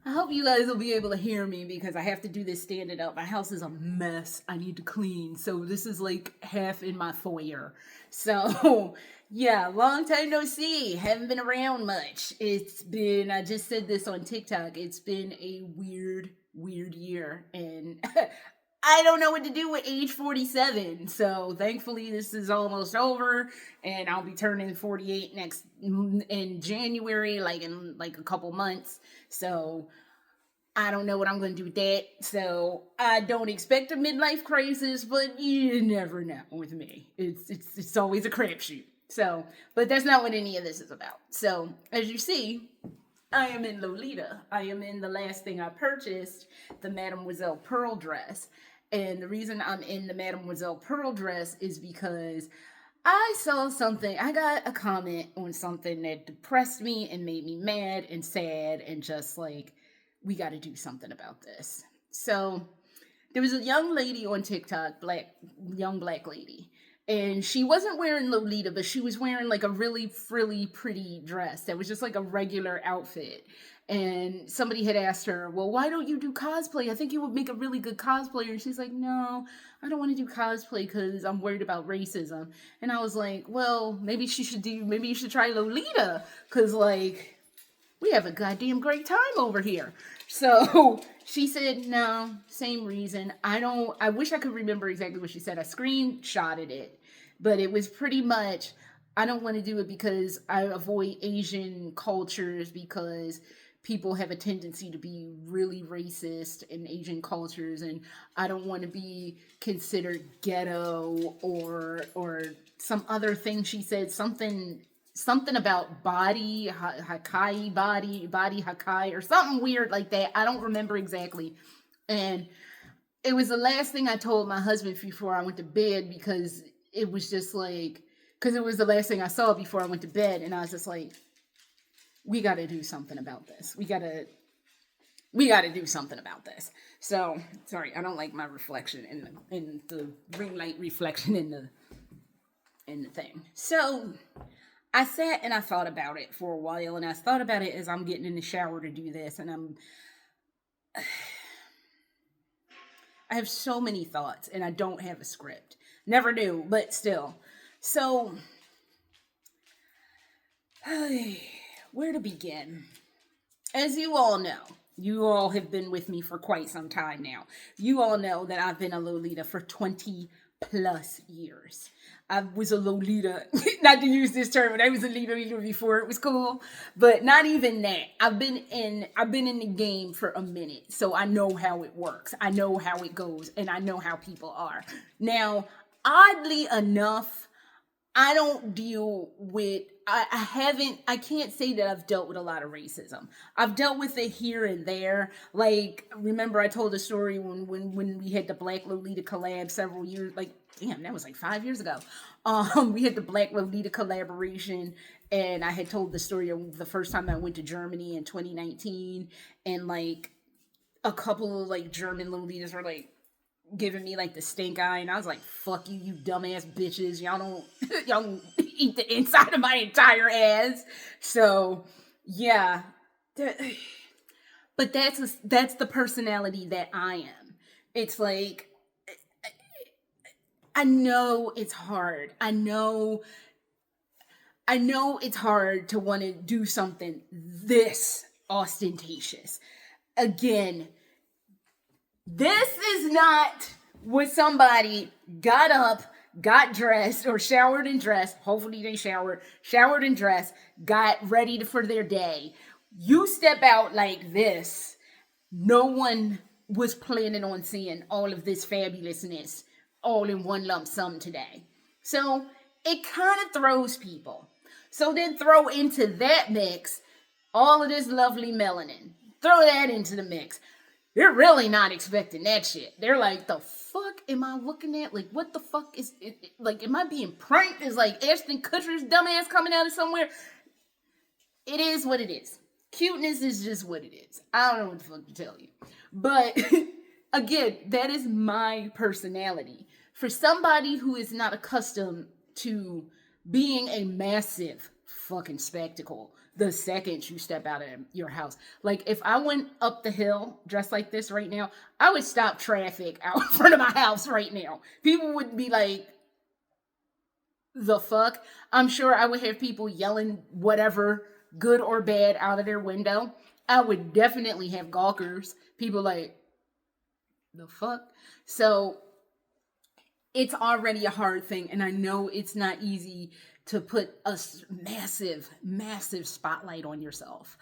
I hope you guys will be able to hear me because I have to do this standing up. My house is a mess. I need to clean. So this is like half in my foyer. So yeah, long time no see. Haven't been around much. I just said this on TikTok. It's been a weird year. And I don't know what to do with age 47. So thankfully this is almost over and I'll be turning 48 next in January, like in like a couple months. So I don't know what I'm going to do with that. So I don't expect a midlife crisis, but you never know with me. It's always a crapshoot. So, but that's not what any of this is about. So as you see, I am in Lolita. I am in the last thing I purchased, the Mademoiselle Pearl dress. And the reason I'm in the Mademoiselle Pearl dress is because I saw something. I got a comment on something that depressed me and made me mad and sad and just like, we got to do something about this. So there was a young lady on TikTok, young black lady, and she wasn't wearing Lolita, but she was wearing like a really frilly, pretty dress that was just like a regular outfit. And somebody had asked her, well, why don't you do cosplay? I think you would make a really good cosplayer. And she's like, no, I don't want to do cosplay because I'm worried about racism. And I was like, well, maybe you should try Lolita because like, we have a goddamn great time over here. So she said, no, same reason. I wish I could remember exactly what she said. I screenshotted it, but it was pretty much, I don't want to do it because I avoid Asian cultures because people have a tendency to be really racist in Asian cultures, and I don't want to be considered ghetto or some other thing. She said something about body hakai or something weird like that. I don't remember exactly. And it was the last thing I told my husband before I went to bed because it was just like, because it was the last thing I saw before I went to bed. And I was just like, we got to do something about this. We got to do something about this. So sorry, I don't like my reflection in the ring light reflection in the thing. So I sat and I thought about it for a while, and I thought about it as I'm getting in the shower to do this, and I have so many thoughts, and I don't have a script. Never do, but still. So, where to begin? As you all know, you all have been with me for quite some time now. You all know that I've been a Lolita for 20 plus years. I was a Lolita, not to use this term, but I was a Lolita before it was cool. But not even that. I've been in the game for a minute, so I know how it works. I know how it goes, and I know how people are. Now, oddly enough, I don't deal with, I can't say that I've dealt with a lot of racism. I've dealt with it here and there. Like, remember I told a story when we had the Black Lolita collab several years, like, damn, that was like 5 years ago. We had the Black Lolita collaboration, and I had told the story of the first time I went to Germany in 2019, and like a couple of like German Lolitas were like giving me like the stink eye, and I was like, fuck you, you dumbass bitches. Y'all don't eat the inside of my entire ass. So yeah. But that's the personality that I am. It's like, I know it's hard. I know it's hard to want to do something this ostentatious. Again, this is not what somebody got up, got dressed, or showered and dressed. Hopefully they showered and dressed, got ready for their day. You step out like this, no one was planning on seeing all of this fabulousness all in one lump sum today. So it kind of throws people. So then throw into that mix all of this lovely melanin. Throw that into the mix. They're really not expecting that shit. They're like, the fuck am I looking at? Like, what the fuck is it? Like, am I being pranked? Is like Ashton Kutcher's dumbass coming out of somewhere? It is what it is. Cuteness is just what it is. I don't know what the fuck to tell you. But again, that is my personality. For somebody who is not accustomed to being a massive fucking spectacle, the second you step out of your house. Like, if I went up the hill dressed like this right now, I would stop traffic out in front of my house right now. People would be like, the fuck? I'm sure I would have people yelling whatever, good or bad, out of their window. I would definitely have gawkers. People like, the fuck? So it's already a hard thing, and I know it's not easy to put a massive spotlight on yourself,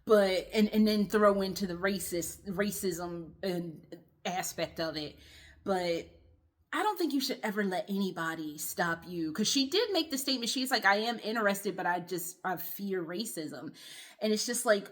but and then throw into the racism and aspect of it. But I don't think you should ever let anybody stop you, because she did make the statement. She's like, I am interested, but I fear racism. And it's just like,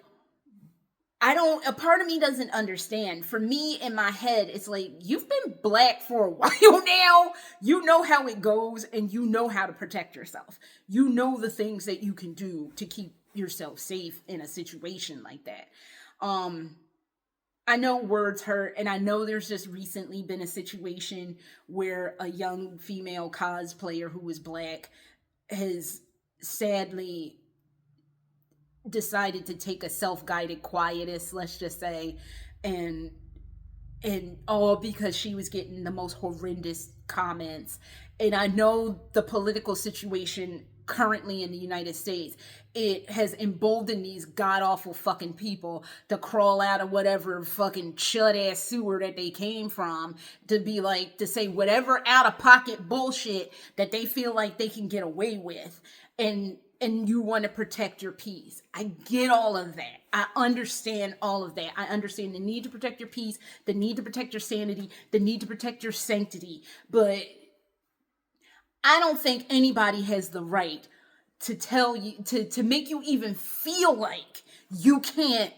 a part of me doesn't understand. For me, in my head, it's like, you've been black for a while now. You know how it goes, and you know how to protect yourself. You know the things that you can do to keep yourself safe in a situation like that. I know words hurt, and I know there's just recently been a situation where a young female cosplayer who was black has sadly decided to take a self-guided quietus, let's just say, and all because she was getting the most horrendous comments. And I know the political situation currently in the United States, it has emboldened these god-awful fucking people to crawl out of whatever fucking chud-ass sewer that they came from, to be like, to say whatever out-of-pocket bullshit that they feel like they can get away with. And you want to protect your peace. I get all of that. I understand all of that. I understand the need to protect your peace, the need to protect your sanity, the need to protect your sanctity. But I don't think anybody has the right to tell you, to make you even feel like you can't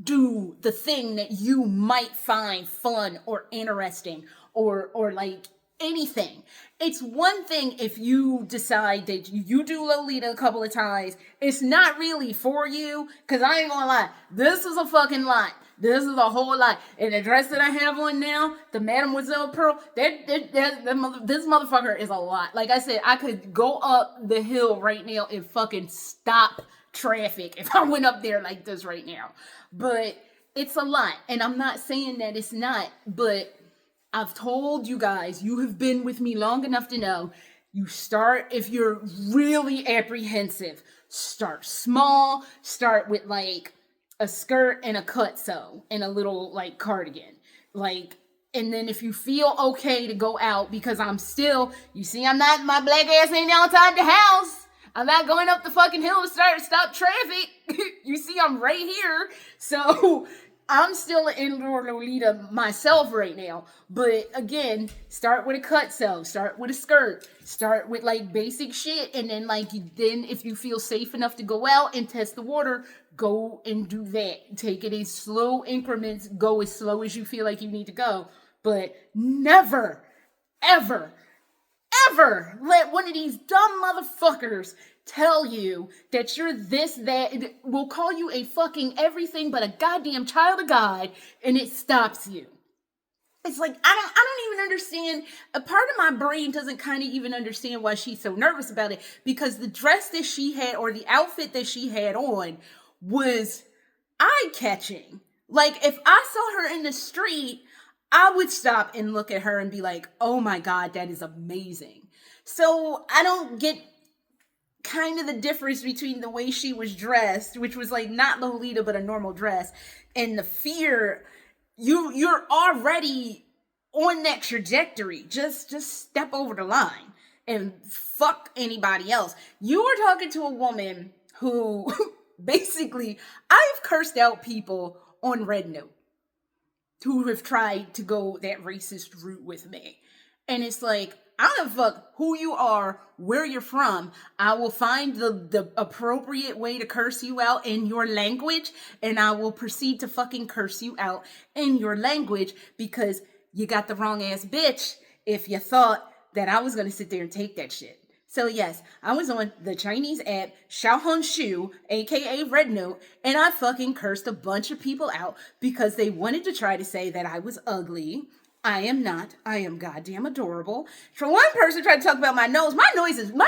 do the thing that you might find fun or interesting or like anything. It's one thing if you decide that you do Lolita a couple of times. It's not really for you, because I ain't gonna lie, this is a fucking lot. This is a whole lot. And the dress that I have on now, the Mademoiselle Pearl, this motherfucker is a lot. Like I said, I could go up the hill right now and fucking stop traffic if I went up there like this right now. But it's a lot. And I'm not saying that it's not, but I've told you guys, you have been with me long enough to know, you start, if you're really apprehensive, start small, start with like a skirt and a cut-sew and a little like cardigan. Like, and then if you feel okay to go out, because I'm still, you see, I'm not, my black ass ain't outside the house. I'm not going up the fucking hill to stop traffic. You see, I'm right here. So I'm still an indoor Lolita myself right now. But again, start with a cut-sew, start with a skirt, start with like basic shit. And then like, then if you feel safe enough to go out and test the water, go and do that. Take it in slow increments. Go as slow as you feel like you need to go. But never, ever, ever let one of these dumb motherfuckers tell you that you're this, that, will call you a fucking everything but a goddamn child of God, and it stops you. It's like, I don't even understand. A part of my brain doesn't kind of even understand why she's so nervous about it, because the dress that she had, or the outfit that she had on, was eye-catching. Like, if I saw her in the street, I would stop and look at her and be like, oh my God, that is amazing. So I don't get kind of the difference between the way she was dressed, which was like not Lolita, but a normal dress, and the fear. You're already on that trajectory. Just step over the line and fuck anybody else. You were talking to a woman who basically, I've cursed out people on Red Note who have tried to go that racist route with me. And it's like, I don't give a fuck who you are, where you're from. I will find the appropriate way to curse you out in your language, and I will proceed to fucking curse you out in your language, because you got the wrong ass bitch if you thought that I was going to sit there and take that shit. So yes, I was on the Chinese app, Xiaohongshu, aka Red Note, and I fucking cursed a bunch of people out because they wanted to try to say that I was ugly. I am not. I am goddamn adorable. For one person tried to talk about my nose, my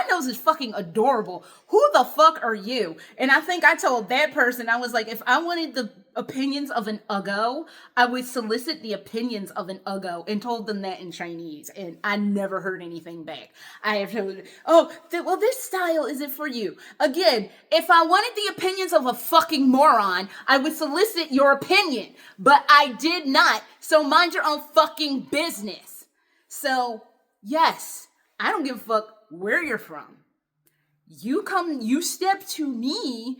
nose is fucking adorable. Who the fuck are you? And I think I told that person, I was like, if I wanted the opinions of an Uggo, I would solicit the opinions of an Uggo, and told them that in Chinese, and I never heard anything back. I have told, well, this style isn't for you. Again, if I wanted the opinions of a fucking moron, I would solicit your opinion, but I did not. So mind your own fucking business. So yes, I don't give a fuck where you're from. You step to me.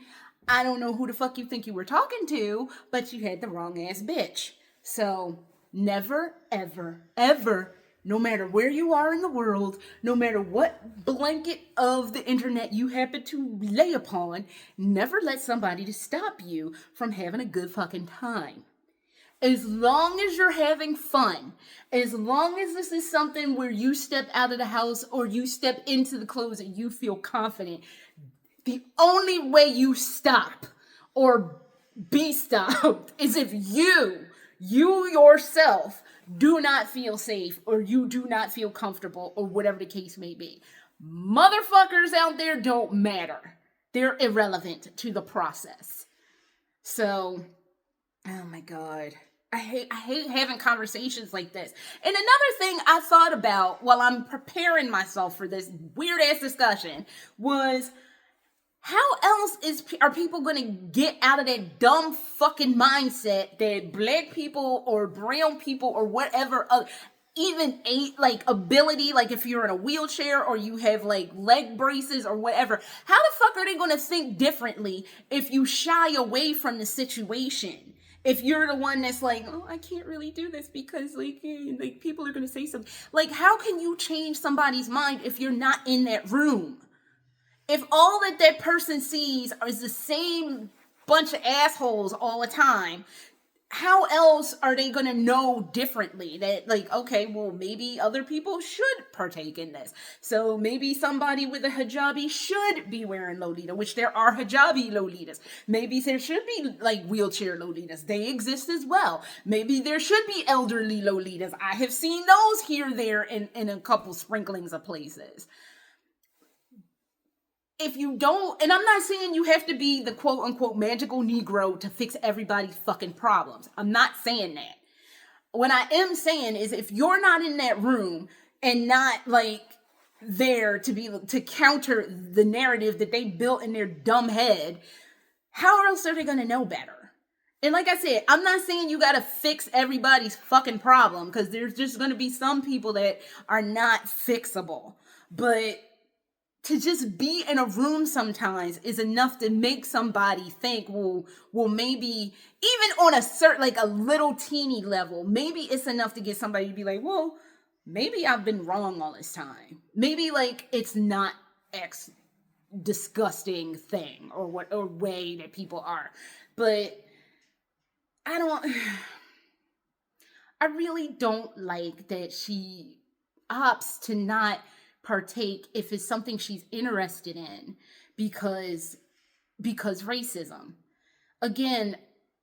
I don't know who the fuck you think you were talking to, but you had the wrong ass bitch. So never, ever, ever, no matter where you are in the world, no matter what blanket of the internet you happen to lay upon, never let somebody to stop you from having a good fucking time. As long as you're having fun, as long as this is something where you step out of the house or you step into the clothes and you feel confident, the only way you stop or be stopped is if you yourself do not feel safe or you do not feel comfortable or whatever the case may be. Motherfuckers out there don't matter. They're irrelevant to the process. So, oh my God. I hate having conversations like this. And another thing I thought about while I'm preparing myself for this weird ass discussion was, how else are people going to get out of that dumb fucking mindset that black people or brown people or whatever, even ability, like if you're in a wheelchair or you have like leg braces or whatever, how the fuck are they going to think differently if you shy away from the situation? If you're the one that's like, oh, I can't really do this because like people are going to say something. Like, how can you change somebody's mind if you're not in that room? If all that person sees is the same bunch of assholes all the time, how else are they going to know differently that, like, okay, well, maybe other people should partake in this. So maybe somebody with a hijabi should be wearing Lolita, which there are hijabi Lolitas. Maybe there should be, like, wheelchair Lolitas. They exist as well. Maybe there should be elderly Lolitas. I have seen those here, there, in a couple sprinklings of places. If you don't, and I'm not saying you have to be the quote unquote magical Negro to fix everybody's fucking problems. I'm not saying that. What I am saying is, if you're not in that room and not like there to counter the narrative that they built in their dumb head, how else are they going to know better? And like I said, I'm not saying you got to fix everybody's fucking problem, because there's just going to be some people that are not fixable. But to just be in a room sometimes is enough to make somebody think, well, maybe even on a certain, like a little teeny level, maybe it's enough to get somebody to be like, well, maybe I've been wrong all this time. Maybe like it's not X disgusting thing or way that people are. But I really don't like that she opts to not partake if it's something she's interested in because racism. Again,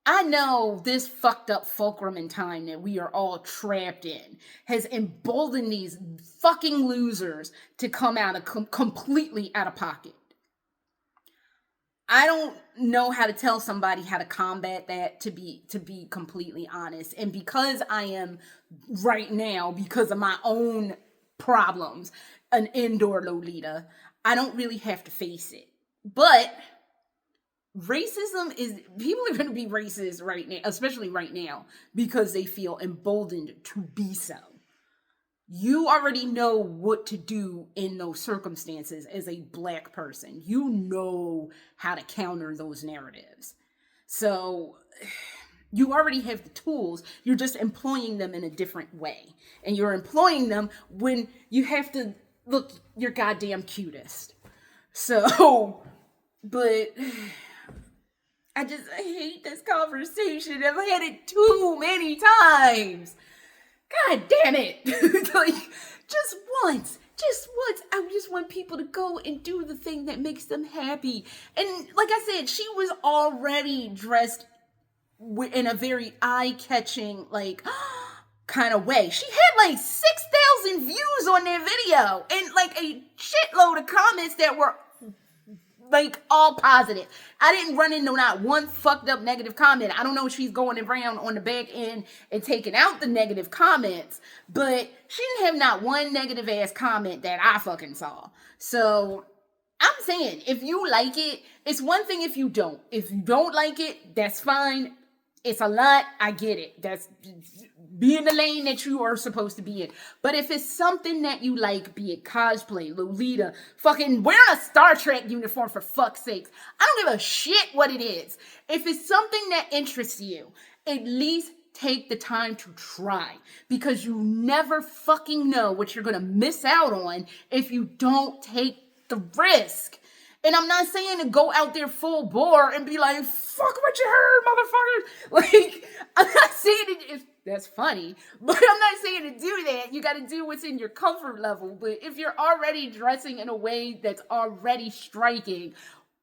I know this fucked up fulcrum in time that we are all trapped in has emboldened these fucking losers to come out of completely out of pocket. I don't know how to tell somebody how to combat that, to be completely honest. And because I am right now, because of my own problems, an indoor Lolita, I don't really have to face it. But racism is, people are going to be racist right now, especially right now, because they feel emboldened to be so. You already know what to do in those circumstances as a black person. You know how to counter those narratives. So you already have the tools. You're just employing them in a different way. And you're employing them when you have to look your goddamn cutest. So, but I hate this conversation. I've had it too many times. God damn it. Like, just once. I just want people to go and do the thing that makes them happy. And like I said, she was already dressed in a very eye-catching, like, kind of way. She had like 6,000 views on that video and like a shitload of comments that were like all positive. I didn't run into not one fucked up negative comment. I don't know if she's going around on the back end and taking out the negative comments, but she didn't have not one negative ass comment that I fucking saw. So I'm saying, if you like it, it's one thing if you don't. If you don't like it, that's fine. It's a lot. I get it. That's be in the lane that you are supposed to be in. But if it's something that you like, be it cosplay, Lolita, fucking wearing a Star Trek uniform for fuck's sake, I don't give a shit what it is. If it's something that interests you, at least take the time to try, because you never fucking know what you're going to miss out on if you don't take the risk. And I'm not saying to go out there full bore and be like, fuck what you heard, motherfuckers. Like, I'm not saying it, that's funny, but I'm not saying to do that. You got to do what's in your comfort level. But if you're already dressing in a way that's already striking,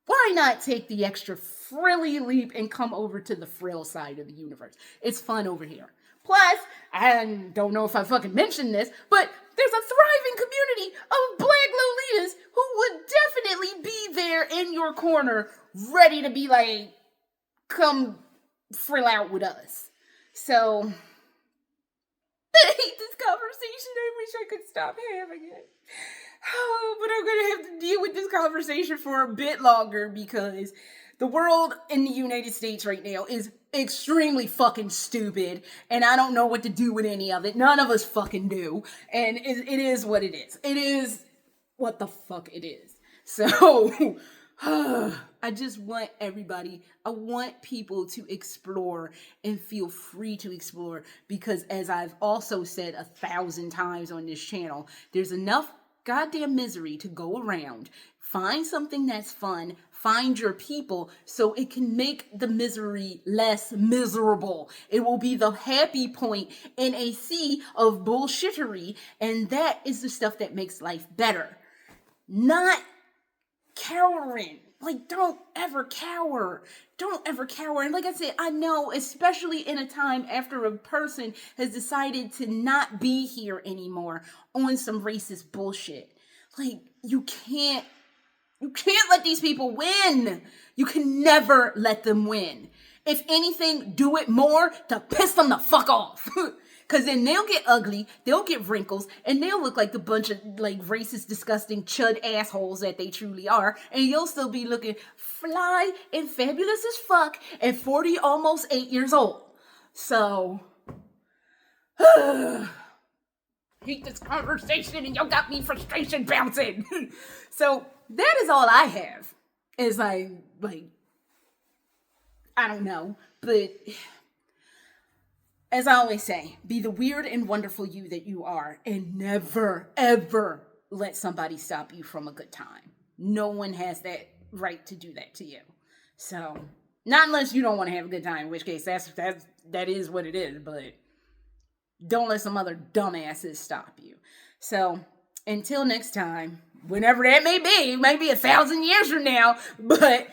why not take the extra frilly leap and come over to the frill side of the universe? It's fun over here. Plus, I don't know if I fucking mentioned this, but there's a thriving community of Black Lolitas who would definitely be there in your corner, ready to be like, come frill out with us. So, I hate this conversation. I wish I could stop having it. Oh, but I'm going to have to deal with this conversation for a bit longer because the world in the United States right now is extremely fucking stupid, and I don't know what to do with any of it. None of us fucking do, and it is what it is. It is what the fuck it is. So, I just want I want people to explore and feel free to explore, because as I've also said 1,000 times on this channel, there's enough goddamn misery to go around. Find something that's fun. Find your people so it can make the misery less miserable. It will be the happy point in a sea of bullshittery, and that is the stuff that makes life better. Not cowering. Like, don't ever cower. Don't ever cower. And like I said, I know, especially in a time after a person has decided to not be here anymore on some racist bullshit. Like, you can't let these people win. You can never let them win. If anything, do it more to piss them the fuck off. Because then they'll get ugly, they'll get wrinkles, and they'll look like the bunch of like racist, disgusting chud assholes that they truly are. And you'll still be looking fly and fabulous as fuck at 40, almost 8 years old. So, hate this conversation and y'all got me frustration bouncing. So that is all I have. Is like, I don't know, but as I always say, be the weird and wonderful you that you are, and never, ever let somebody stop you from a good time. No one has that right to do that to you. So, not unless you don't want to have a good time, in which case that is what it is, but don't let some other dumbasses stop you. So, until next time, whenever that may be, it might be 1,000 years from now, but later.